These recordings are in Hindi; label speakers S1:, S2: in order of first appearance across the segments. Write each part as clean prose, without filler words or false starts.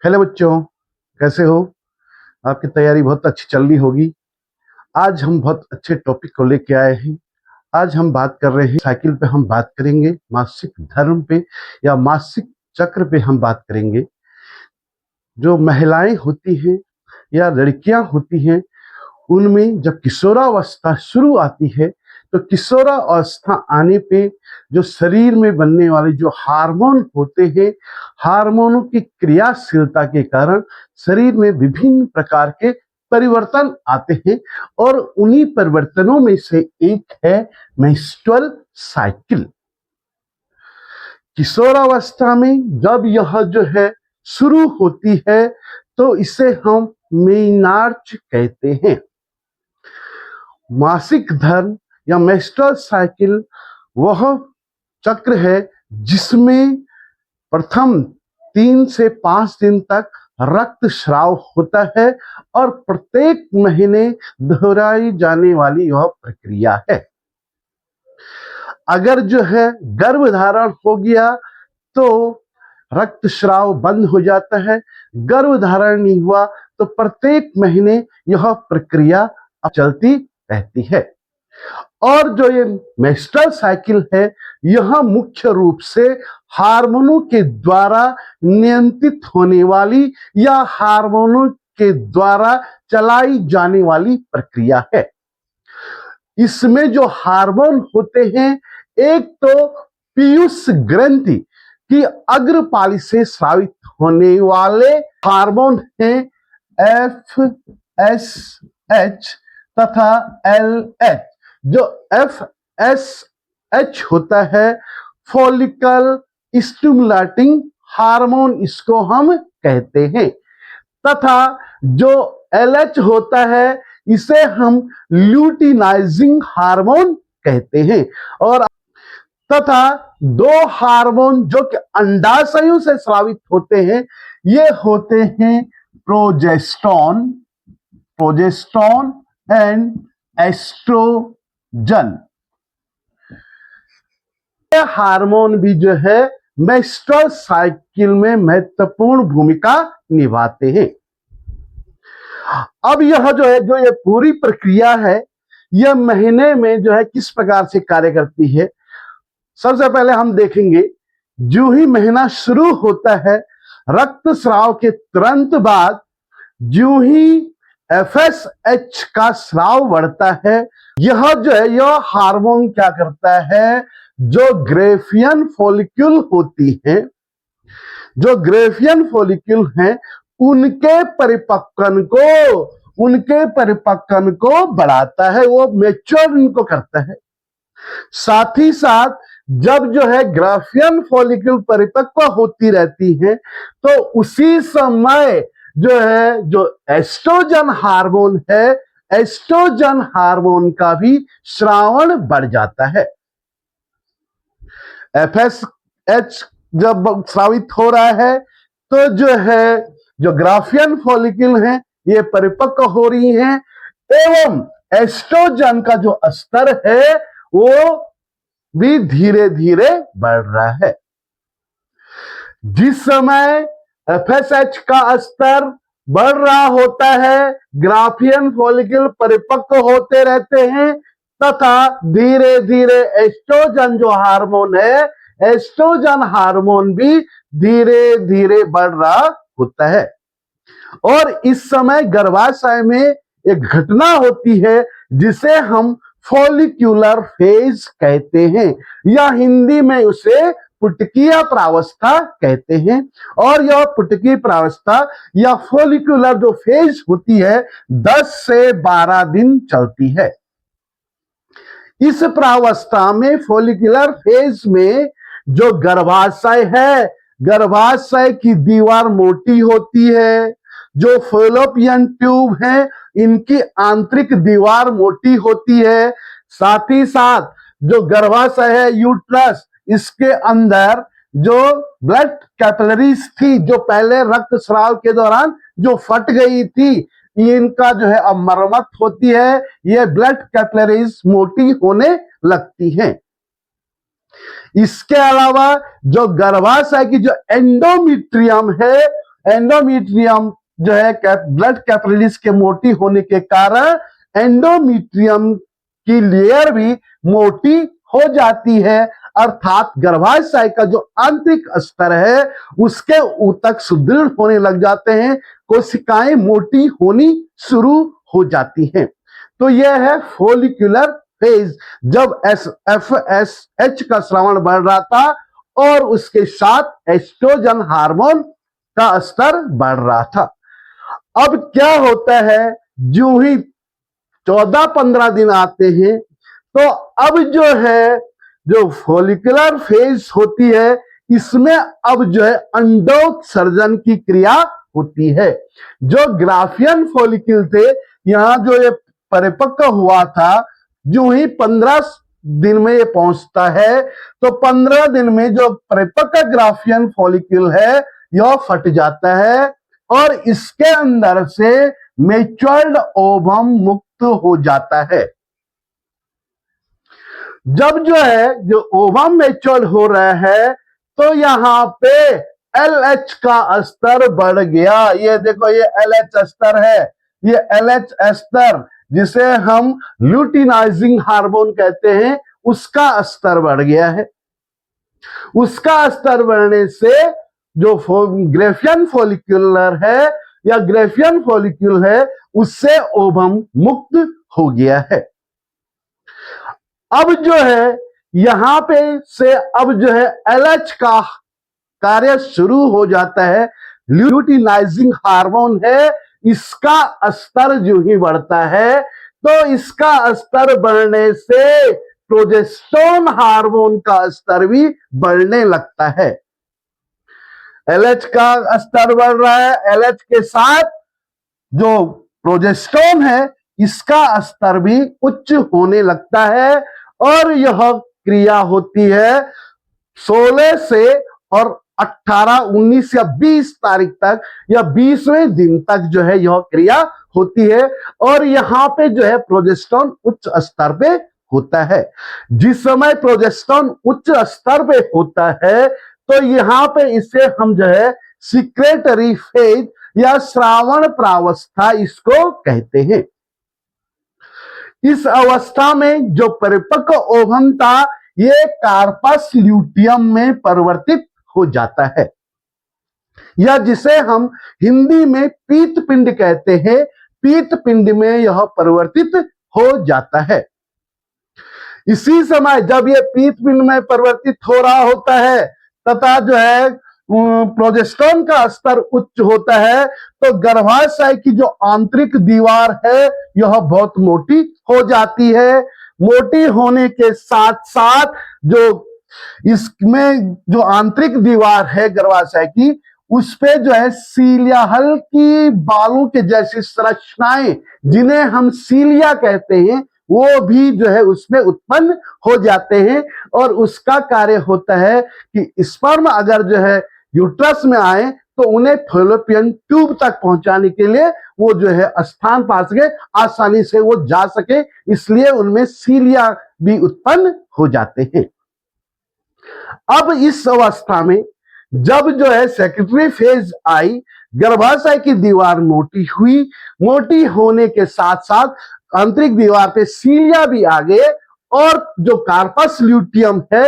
S1: हेलो बच्चों, कैसे हो? आपकी तैयारी बहुत अच्छी चल रही होगी। आज हम बहुत अच्छे टॉपिक को लेके आए हैं। आज हम बात कर रहे हैं साइकिल पे। हम बात करेंगे मासिक धर्म पे या मासिक चक्र पे। हम बात करेंगे जो महिलाएं होती हैं या लड़कियां होती हैं, उनमें जब किशोरावस्था शुरू आती है तो किशोरावस्था आने पे जो शरीर में बनने वाले जो हार्मोन होते हैं, हार्मोनों की क्रियाशीलता के कारण शरीर में विभिन्न प्रकार के परिवर्तन आते हैं और उन्हीं परिवर्तनों में से एक है मेंस्ट्रुअल साइकिल। किशोरावस्था में जब यह जो है शुरू होती है तो इसे हम मेनार्च कहते हैं। मासिक धर्म या मेंस्ट्रुअल साइकिल वह चक्र है जिसमें प्रथम 3 से 5 दिन तक रक्त स्राव होता है और प्रत्येक महीने दोहराई जाने वाली यह प्रक्रिया है। अगर जो है गर्भधारण हो गया तो रक्त स्राव बंद हो जाता है। गर्भधारण नहीं हुआ तो प्रत्येक महीने यह प्रक्रिया चलती रहती है। और जो ये मेंस्ट्रुअल साइकिल है, यह मुख्य रूप से हार्मोनों के द्वारा नियंत्रित होने वाली या हार्मोनों के द्वारा चलाई जाने वाली प्रक्रिया है। इसमें जो हार्मोन होते हैं, एक तो पीयूष ग्रंथि की अग्रपाली से स्रावित होने वाले हार्मोन हैं FSH तथा LH। जो FSH होता है फॉलिकल स्टिमुलेटिंग हार्मोन, इसको हम कहते हैं, तथा जो LH होता है इसे हम ल्यूटिनाइजिंग हार्मोन कहते हैं। और तथा दो हार्मोन जो कि अंडाशयों से स्रावित होते हैं, ये होते हैं प्रोजेस्टेरोन एंड एस्ट्रोजन। ये हार्मोन भी जो है मेंस्ट्रुअल साइकिल में महत्वपूर्ण भूमिका निभाते हैं। अब यह जो है, जो ये पूरी प्रक्रिया है, यह महीने में जो है किस प्रकार से कार्य करती है। सबसे पहले हम देखेंगे, जो ही महीना शुरू होता है, रक्त स्राव के तुरंत बाद जो ही FSH का स्राव बढ़ता है, यह जो है यह हार्मोन क्या करता है, जो ग्रेफियन फॉलिक्यूल होती है, जो ग्रेफियन फॉलिक्यूल हैं, उनके परिपक्वन को बढ़ाता है, वो मैच्योर इनको करता है। साथ ही साथ जब जो है ग्राफियन फॉलिक्यूल परिपक्व होती रहती है तो उसी समय जो है जो एस्ट्रोजन हार्मोन है, एस्ट्रोजन हार्मोन का भी स्रावण बढ़ जाता है। FSH जब स्रावित हो रहा है तो जो है जो ग्राफियन फॉलिक्यूल है ये परिपक्व हो रही हैं एवं एस्ट्रोजन का जो स्तर है वो भी धीरे धीरे बढ़ रहा है। जिस समय FSH का स्तर बढ़ रहा होता है, ग्राफियन फॉलिक्यूल परिपक्व होते रहते हैं तथा धीरे धीरे एस्ट्रोजन जो हार्मोन है, एस्ट्रोजन हार्मोन भी धीरे धीरे बढ़ रहा होता है। और इस समय गर्भाशय में एक घटना होती है जिसे हम फॉलिक्यूलर फेज कहते हैं, या हिंदी में उसे पुटकीय प्रावस्था कहते हैं। और यह पुटकी प्रावस्था या फॉलिक्यूलर जो फेज होती है 10 से 12 दिन चलती है। इस प्रावस्था में, फॉलिक्यूलर फेज में, जो गर्भाशय है, गर्भाशय की दीवार मोटी होती है, जो फैलोपियन ट्यूब है इनकी आंतरिक दीवार मोटी होती है। साथ ही साथ जो गर्भाशय है, यूट्रस, इसके अंदर जो ब्लड कैपिलरीज थी, जो पहले रक्त स्राव के दौरान जो फट गई थी, इनका जो है अब मरम्मत होती है, ये ब्लड कैपिलरीज मोटी होने लगती हैं। इसके अलावा जो गर्भाशय की जो एंडोमेट्रियम है, एंडोमीट्रियम जो है ब्लड कैपिलरीज के मोटी होने के कारण एंडोमीट्रियम की लेयर भी मोटी हो जाती है, अर्थात गर्भाशय का जो आंतरिक स्तर है उसके ऊतक सुदृढ़ होने लग जाते हैं, कोशिकाएं मोटी होनी शुरू हो जाती हैं। तो यह है फोलिकुलर फेज, जब FSH का श्रवण बढ़ रहा था और उसके साथ एस्ट्रोजन हार्मोन का स्तर बढ़ रहा था। अब क्या होता है, जो ही 14-15 दिन आते हैं तो अब जो है जो फोलिकुलर फेज होती है इसमें अब जो है अंडोत्सर्जन की क्रिया होती है। जो ग्राफियन फॉलिक्यूल थे, यहां जो ये परिपक्व हुआ था, जो ही 15 दिन में ये पहुंचता है तो 15 दिन में जो परिपक्व ग्राफियन फॉलिक्यूल है यह फट जाता है और इसके अंदर से मैच्योर्ड ओवम मुक्त हो जाता है। जब जो है जो ओवम मैच्योर हो रहा है तो यहां पे LH का स्तर बढ़ गया। ये देखो ये LH स्तर है, ये LH स्तर जिसे हम ल्यूटिनाइजिंग हार्मोन कहते हैं, उसका स्तर बढ़ गया है। उसका स्तर बढ़ने से जो ग्रेफियन फॉलिक्यूलर है या ग्रेफियन फॉलिक्यूल है उससे ओवम मुक्त हो गया है। अब जो है यहां पे से अब जो है LH का कार्य शुरू हो जाता है। ल्यूटिनाइजिंग हार्मोन है, इसका स्तर जो ही बढ़ता है तो इसका स्तर बढ़ने से प्रोजेस्टेरोन हार्मोन का स्तर भी बढ़ने लगता है। LH का स्तर बढ़ रहा है, LH के साथ जो प्रोजेस्टेरोन है इसका स्तर भी उच्च होने लगता है और यह क्रिया होती है 16 से और 18, 19 या 20 तारीख तक या 20वें दिन तक जो है यह क्रिया होती है और यहां पे जो है प्रोजेस्टेरोन उच्च स्तर पे होता है। जिस समय प्रोजेस्टेरोन उच्च स्तर पे होता है तो यहां पे इसे हम जो है सिक्रेटरी फेज या श्रावण प्रावस्था इसको कहते हैं। इस अवस्था में जो परिपक्व ओवम था ये कार्पस ल्यूटियम में परिवर्तित हो जाता है, या जिसे हम हिंदी में पीत पिंड कहते हैं, पीत पिंड में यह परिवर्तित हो जाता है। इसी समय जब यह पीत पिंड में परिवर्तित हो रहा होता है तथा जो है प्रोजेस्टेरोन का स्तर उच्च होता है तो गर्भाशय की जो आंतरिक दीवार है यह बहुत मोटी हो जाती है। मोटी होने के साथ साथ जो इसमें जो आंतरिक दीवार है गर्भाशय की उस पे जो है सीलिया, हल्की बालों के जैसी संरचनाएं जिन्हें हम सीलिया कहते हैं वो भी जो है उसमें उत्पन्न हो जाते हैं और उसका कार्य होता है कि स्पर्म अगर जो है यूट्रस में आए तो उन्हें फैलोपियन ट्यूब तक पहुंचाने के लिए वो जो है स्थान पा सके, आसानी से वो जा सके, इसलिए उनमें सीलिया भी उत्पन्न हो जाते हैं। अब इस अवस्था में जब जो है सेक्रेटरी फेज आई, गर्भाशय की दीवार मोटी हुई, मोटी होने के साथ साथ आंतरिक दीवार पे सीलिया भी आ गए और जो कार्पस ल्यूटियम है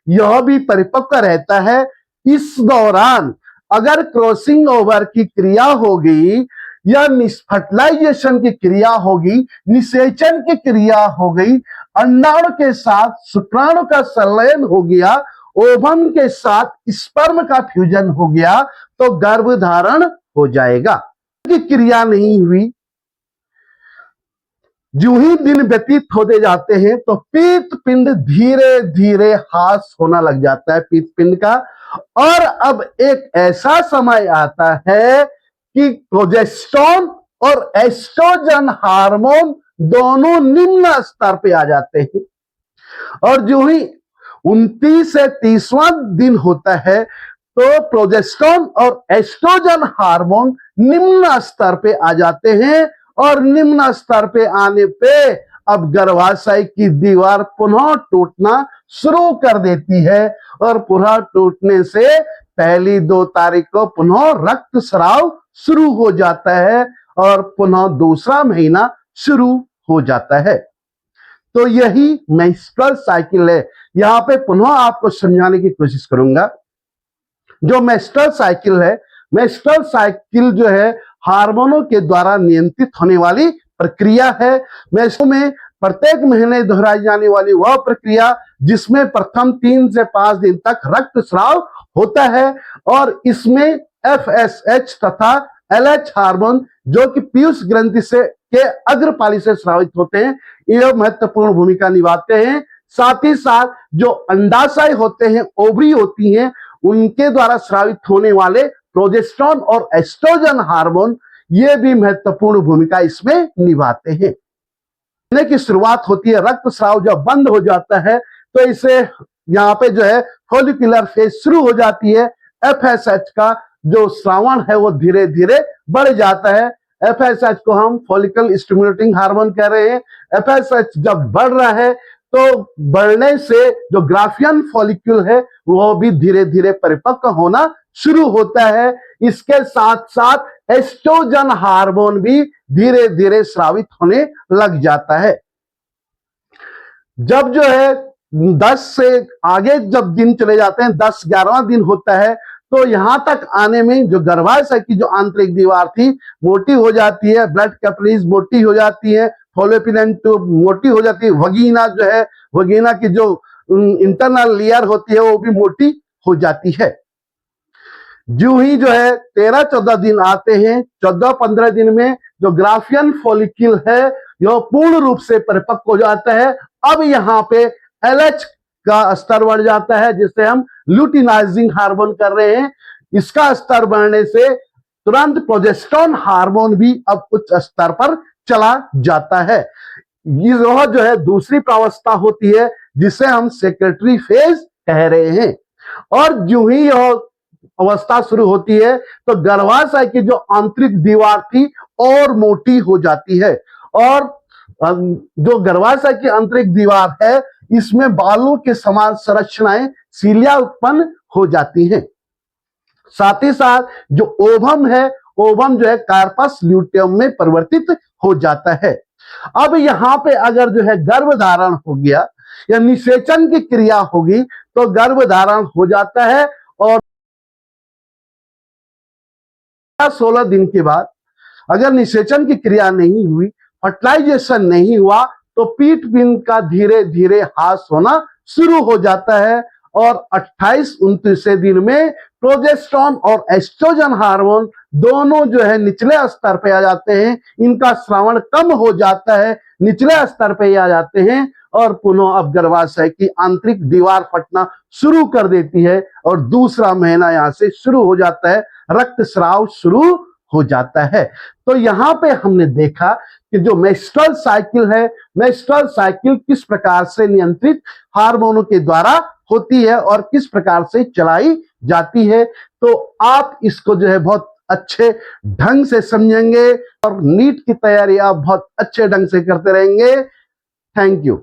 S1: यह भी परिपक्व रहता है। इस दौरान अगर क्रॉसिंग ओवर की क्रिया हो गई या फर्टिलाइजेशन की क्रिया होगी, निषेचन की क्रिया हो गई, अंडाणु के साथ शुक्राणु का संलयन हो गया, ओवम के साथ स्पर्म का फ्यूजन हो गया तो गर्भधारण हो जाएगा। की क्रिया नहीं हुई, जो ही दिन व्यतीत होते जाते हैं तो पीत पिंड धीरे धीरे ह्रास होना लग जाता है पीत पिंड का, और अब एक ऐसा समय आता है कि प्रोजेस्टेरोन और एस्ट्रोजन हार्मोन दोनों निम्न स्तर पे आ जाते हैं और जो ही 29 से 30वां दिन होता है तो प्रोजेस्टेरोन और एस्ट्रोजन हार्मोन निम्न स्तर पे आ जाते हैं और निम्न स्तर पे आने पे अब गर्भाशय की दीवार पुनः टूटना शुरू कर देती है और पुनः टूटने से पहली 2 तारीख को पुनः रक्तस्राव शुरू हो जाता है और पुनः दूसरा महीना शुरू हो जाता है। तो यही मेंस्ट्रुअल साइकिल है। यहां पे पुनः आपको समझाने की कोशिश करूंगा। जो मेंस्ट्रुअल साइकिल है, मेंस्ट्रुअल साइकिल जो है हार्मोनों के द्वारा नियंत्रित होने वाली प्रक्रिया है। मेंस्ट्रुअल में प्रत्येक महीने दोहराई जाने वाली वह प्रक्रिया जिसमें प्रथम 3 से 5 दिन तक रक्तस्राव होता है और इसमें FSH तथा LH हार्मोन जो कि पीयूष ग्रंथि से के अग्रपाली से स्रावित होते हैं, यह महत्वपूर्ण भूमिका निभाते हैं। साथ ही साथ जो अंडाशय होते हैं, ओवरी होती हैं, उनके द्वारा स्रावित होने वाले प्रोजेस्टेरोन और एस्ट्रोजन हार्मोन ये भी महत्वपूर्ण भूमिका इसमें निभाते हैं। महीने की शुरुआत होती है, रक्तस्राव जब बंद हो जाता है तो इसे यहाँ पे जो है फॉलिकुलर फेज शुरू हो जाती है। FSH का जो श्रावण है वो धीरे धीरे बढ़ जाता है। FSH को हम फॉलिकल स्टिमुलेटिंग हार्मोन कह रहे हैं। FSH जब बढ़ रहा है तो बढ़ने से जो ग्राफियन फॉलिक्यूल है वो भी धीरे धीरे परिपक्व होना शुरू होता है। इसके साथ साथ एस्ट्रोजन हार्मोन भी धीरे धीरे स्रावित होने लग जाता है। जब जो है 10 से आगे जब दिन चले जाते हैं, 10-11वां दिन होता है, तो यहां तक आने में जो गर्भाशय की जो आंतरिक दीवार थी मोटी हो जाती है, ब्लड कैपिलरीज मोटी हो जाती है, फॉलोपियन ट्यूब मोटी हो जाती है, वगीना जो है, वगीना की जो इंटरनल लेयर होती है वो भी मोटी हो जाती है। जो ही जो है 13-14 दिन आते हैं, 14-15 दिन में जो ग्राफियन फॉलिक्यूल है यह पूर्ण रूप से परिपक्व हो जाता है। अब यहाँ पे LH का स्तर बढ़ जाता है जिसे हम ल्यूटिनाइजिंग हार्मोन कर रहे हैं। इसका स्तर बढ़ने से तुरंत प्रोजेस्टेरोन हार्मोन भी अब उच्च स्तर पर चला जाता है। यह जो है दूसरी प्रावस्था होती है जिसे हम सेक्रेटरी फेज कह रहे हैं। और जो ही यह अवस्था शुरू होती है तो गर्भाशय की जो आंतरिक दीवार थी और मोटी हो जाती है और जो गर्भाशय की आंतरिक दीवार है इसमें बालों के समान संरचनाएं, सीलिया उत्पन्न हो जाती हैं। साथ ही साथ जो ओवम है, ओवम जो है कार्पस ल्यूटियम में परिवर्तित हो जाता है। अब यहाँ पे अगर जो है गर्भधारण हो गया या निषेचन की क्रिया होगी तो गर्भधारण हो जाता है और 16 दिन के बाद अगर निषेचन की क्रिया नहीं हुई, फर्टिलाइजेशन नहीं हुआ, तो पीट पिंड का धीरे धीरे ह्रास होना शुरू हो जाता है और 28-29 दिन में प्रोजेस्टेरोन और एस्ट्रोजन हार्मोन दोनों जो है निचले स्तर पे आ जाते हैं। इनका श्रावण कम हो जाता है, निचले स्तर पे आ जाते हैं और पुनः अब गर्भाशय की आंतरिक दीवार फटना शुरू कर देती है और दूसरा महीना यहां से शुरू हो जाता है, रक्तस्राव शुरू हो जाता है। तो यहाँ पे हमने देखा कि जो मेंस्ट्रुअल साइकिल है, मेंस्ट्रुअल साइकिल किस प्रकार से नियंत्रित हार्मोनों के द्वारा होती है और किस प्रकार से चलाई जाती है। तो आप इसको जो है बहुत अच्छे ढंग से समझेंगे और नीट की तैयारी आप बहुत अच्छे ढंग से करते रहेंगे। Thank you.